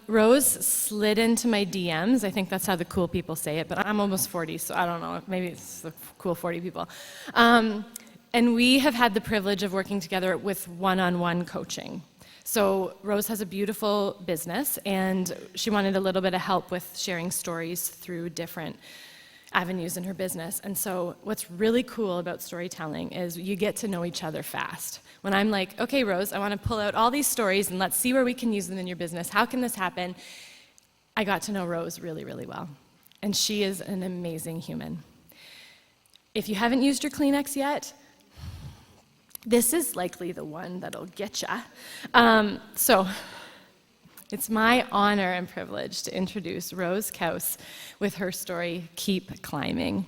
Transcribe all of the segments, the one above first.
Rose slid into my DMs. I think that's how the cool people say it, but I'm almost 40, so I don't know. Maybe it's the cool 40 people. And we have had the privilege of working together with one-on-one coaching. So Rose has a beautiful business, and she wanted a little bit of help with sharing stories through different avenues in her business. And so what's really cool about storytelling is you get to know each other fast. When I'm like, okay, Rose, I want to pull out all these stories and let's see where we can use them in your business. How can this happen? I got to know Rose really, really well. And she is an amazing human. If you haven't used your Kleenex yet, this is likely the one that'll get ya. So it's my honor and privilege to introduce Rose Couse with her story, Keep Climbing.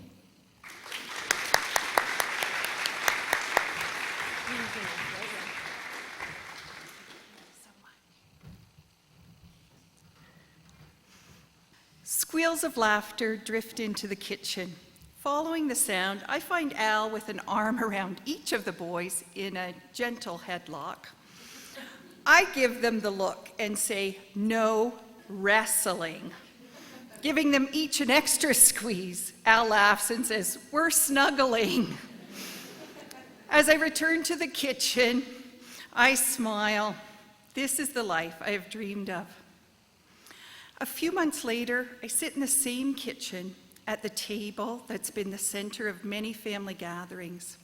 Squeals of laughter drift into the kitchen. Following the sound, I find Al with an arm around each of the boys in a gentle headlock. I give them the look and say, no wrestling. Giving them each an extra squeeze, Al laughs and says, we're snuggling. As I return to the kitchen, I smile. This is the life I have dreamed of. A few months later, I sit in the same kitchen at the table that's been the center of many family gatherings.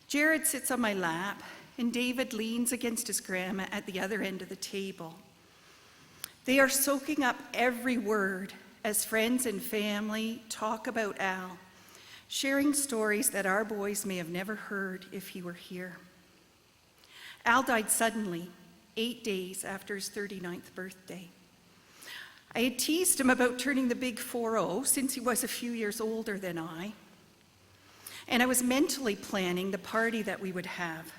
Jared sits on my lap, and David leans against his grandma at the other end of the table. They are soaking up every word as friends and family talk about Al, sharing stories that our boys may have never heard if he were here. Al died suddenly, 8 days after his 39th birthday. I had teased him about turning the big 4-0 since he was a few years older than I, and I was mentally planning the party that we would have.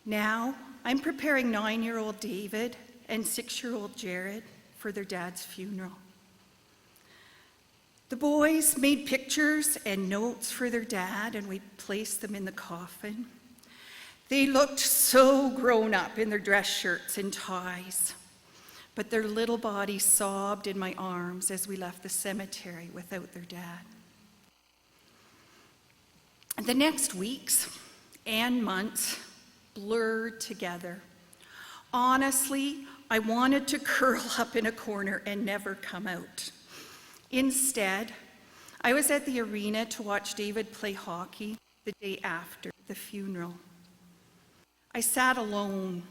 Now, I'm preparing 9-year-old David and 6-year-old Jared for their dad's funeral. The boys made pictures and notes for their dad, and we placed them in the coffin. They looked so grown up in their dress shirts and ties, but their little bodies sobbed in my arms as we left the cemetery without their dad. The next weeks and months blurred together. Honestly, I wanted to curl up in a corner and never come out. Instead, I was at the arena to watch David play hockey the day after the funeral. I sat alone,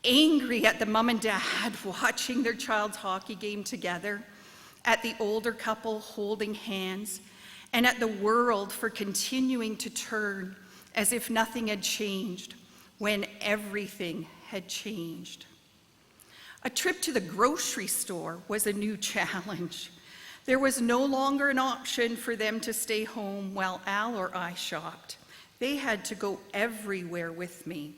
angry at the mom and dad watching their child's hockey game together, at the older couple holding hands, and at the world for continuing to turn as if nothing had changed when everything had changed. A trip to the grocery store was a new challenge. There was no longer an option for them to stay home while Al or I shopped. They had to go everywhere with me.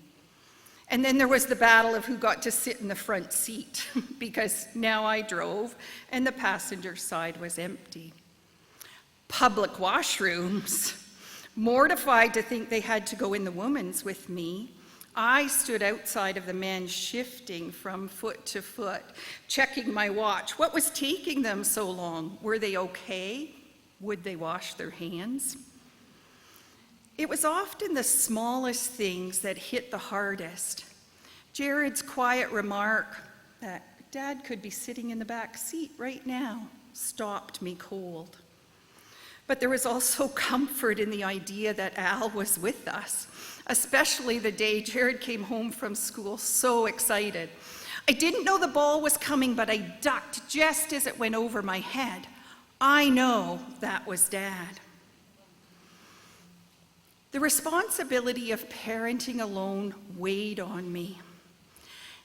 And then there was the battle of who got to sit in the front seat, because now I drove and the passenger side was empty. Public washrooms. Mortified to think they had to go in the women's with me, I stood outside of the men's, shifting from foot to foot, checking my watch. What was taking them so long? Were they okay? Would they wash their hands? It was often the smallest things that hit the hardest. Jared's quiet remark that Dad could be sitting in the back seat right now stopped me cold. But there was also comfort in the idea that Al was with us, especially the day Jared came home from school so excited. I didn't know the ball was coming, but I ducked just as it went over my head. I know that was Dad. The responsibility of parenting alone weighed on me.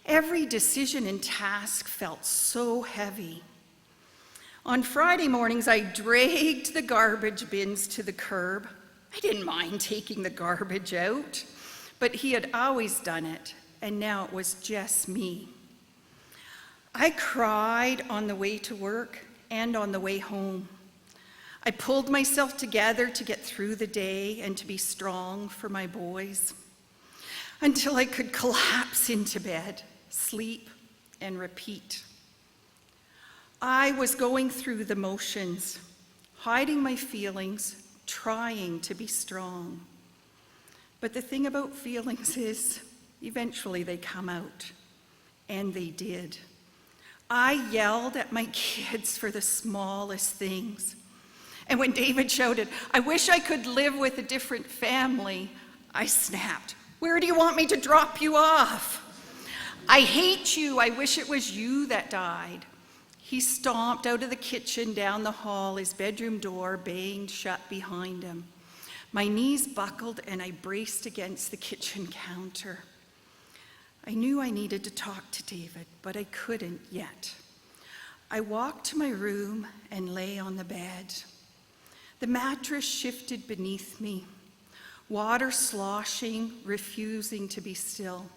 Every decision and task felt so heavy. On Friday mornings, I dragged the garbage bins to the curb. I didn't mind taking the garbage out, but he had always done it, and now it was just me. I cried on the way to work and on the way home. I pulled myself together to get through the day and to be strong for my boys, until I could collapse into bed, sleep, and repeat. I was going through the motions, hiding my feelings, trying to be strong. But the thing about feelings is, eventually they come out, and they did. I yelled at my kids for the smallest things. And when David shouted, "I wish I could live with a different family," I snapped, "Where do you want me to drop you off? I hate you. I wish it was you that died." He stomped out of the kitchen down the hall, his bedroom door banged shut behind him. My knees buckled and I braced against the kitchen counter. I knew I needed to talk to David, but I couldn't yet. I walked to my room and lay on the bed. The mattress shifted beneath me, water sloshing, refusing to be still.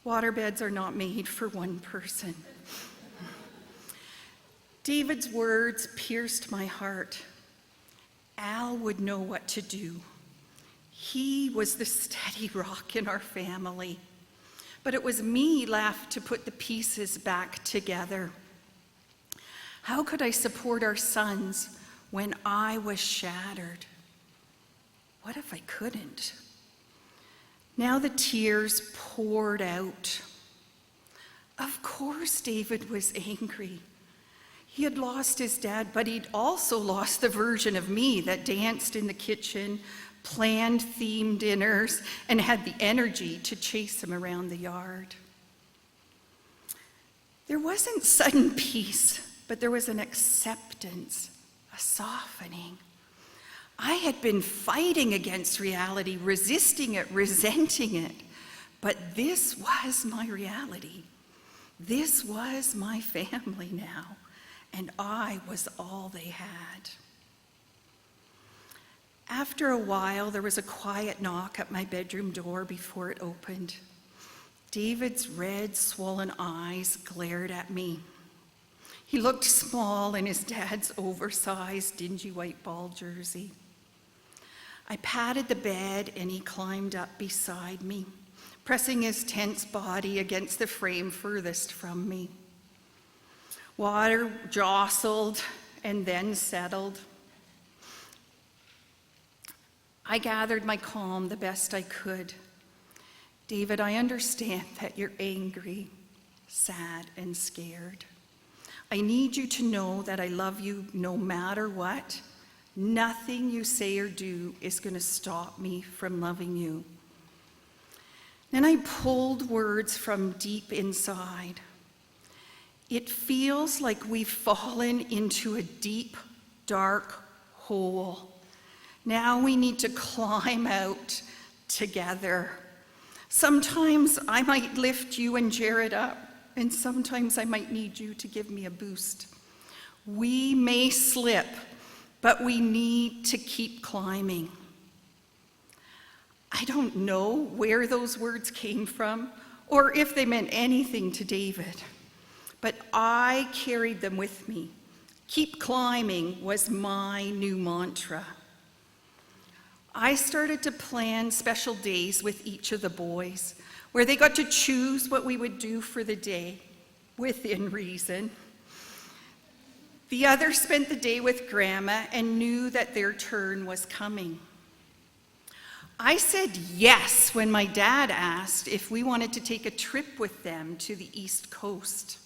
Waterbeds are not made for one person. David's words pierced my heart. Al would know what to do. He was the steady rock in our family. But it was me left to put the pieces back together. How could I support our sons when I was shattered? What if I couldn't? Now the tears poured out. Of course David was angry. He had lost his dad, but he'd also lost the version of me that danced in the kitchen, planned theme dinners, and had the energy to chase him around the yard. There wasn't sudden peace, but there was an acceptance, a softening. I had been fighting against reality, resisting it, resenting it, but this was my reality. This was my family now, and I was all they had. After a while, there was a quiet knock at my bedroom door before it opened. David's red, swollen eyes glared at me. He looked small in his dad's oversized, dingy white ball jersey. I patted the bed and he climbed up beside me, pressing his tense body against the frame furthest from me. Water jostled and then settled. I gathered my calm the best I could. David, I understand that you're angry, sad, and scared. I need you to know that I love you no matter what. Nothing you say or do is going to stop me from loving you. Then I pulled words from deep inside. It feels like we've fallen into a deep, dark hole. Now we need to climb out together. Sometimes I might lift you and Jared up, and sometimes I might need you to give me a boost. We may slip, but we need to keep climbing. I don't know where those words came from or if they meant anything to David, but I carried them with me. Keep climbing was my new mantra. I started to plan special days with each of the boys, where they got to choose what we would do for the day, within reason. The others spent the day with Grandma and knew that their turn was coming. I said yes when my dad asked if we wanted to take a trip with them to the East Coast.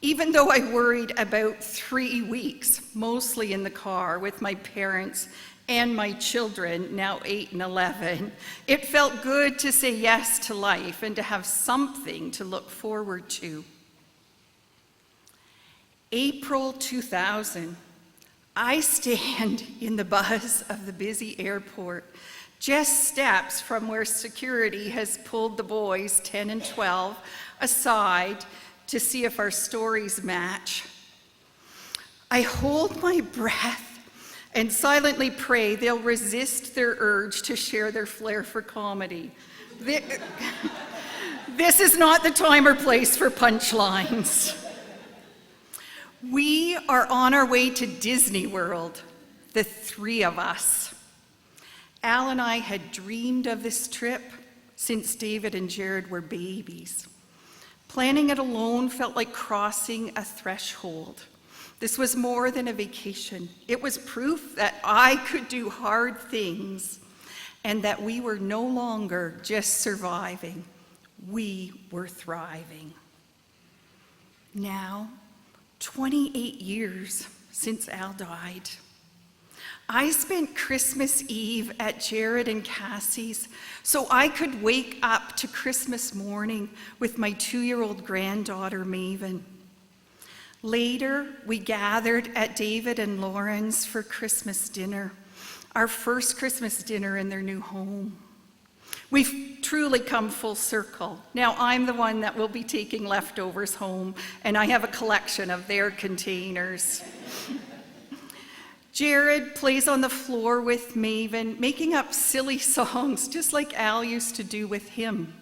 Even though I worried about 3 weeks, mostly in the car with my parents and my children, now 8 and 11, it felt good to say yes to life and to have something to look forward to. April 2000, I stand in the buzz of the busy airport, just steps from where security has pulled the boys, 10 and 12, aside to see if our stories match. I hold my breath and silently pray they'll resist their urge to share their flair for comedy. This is not the time or place for punchlines. We are on our way to Disney World, the 3 of us. Al and I had dreamed of this trip since David and Jared were babies. Planning it alone felt like crossing a threshold. This was more than a vacation. It was proof that I could do hard things and that we were no longer just surviving. We were thriving. Now, 28 years since Al died. I spent Christmas Eve at Jared and Cassie's so I could wake up to Christmas morning with my 2-year-old granddaughter, Maven. Later, we gathered at David and Lauren's for Christmas dinner, our first Christmas dinner in their new home. We've truly come full circle. Now I'm the one that will be taking leftovers home, and I have a collection of their containers. Jared plays on the floor with Maven, making up silly songs just like Al used to do with him.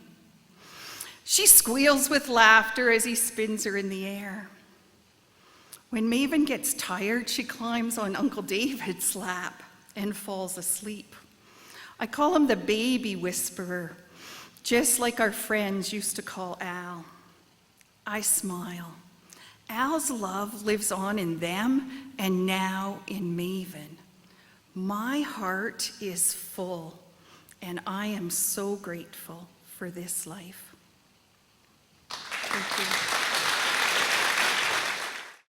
She squeals with laughter as he spins her in the air. When Maven gets tired, she climbs on Uncle David's lap and falls asleep. I call him the baby whisperer, just like our friends used to call Al. I smile. Al's love lives on in them and now in Maven. My heart is full, and I am so grateful for this life. Thank you.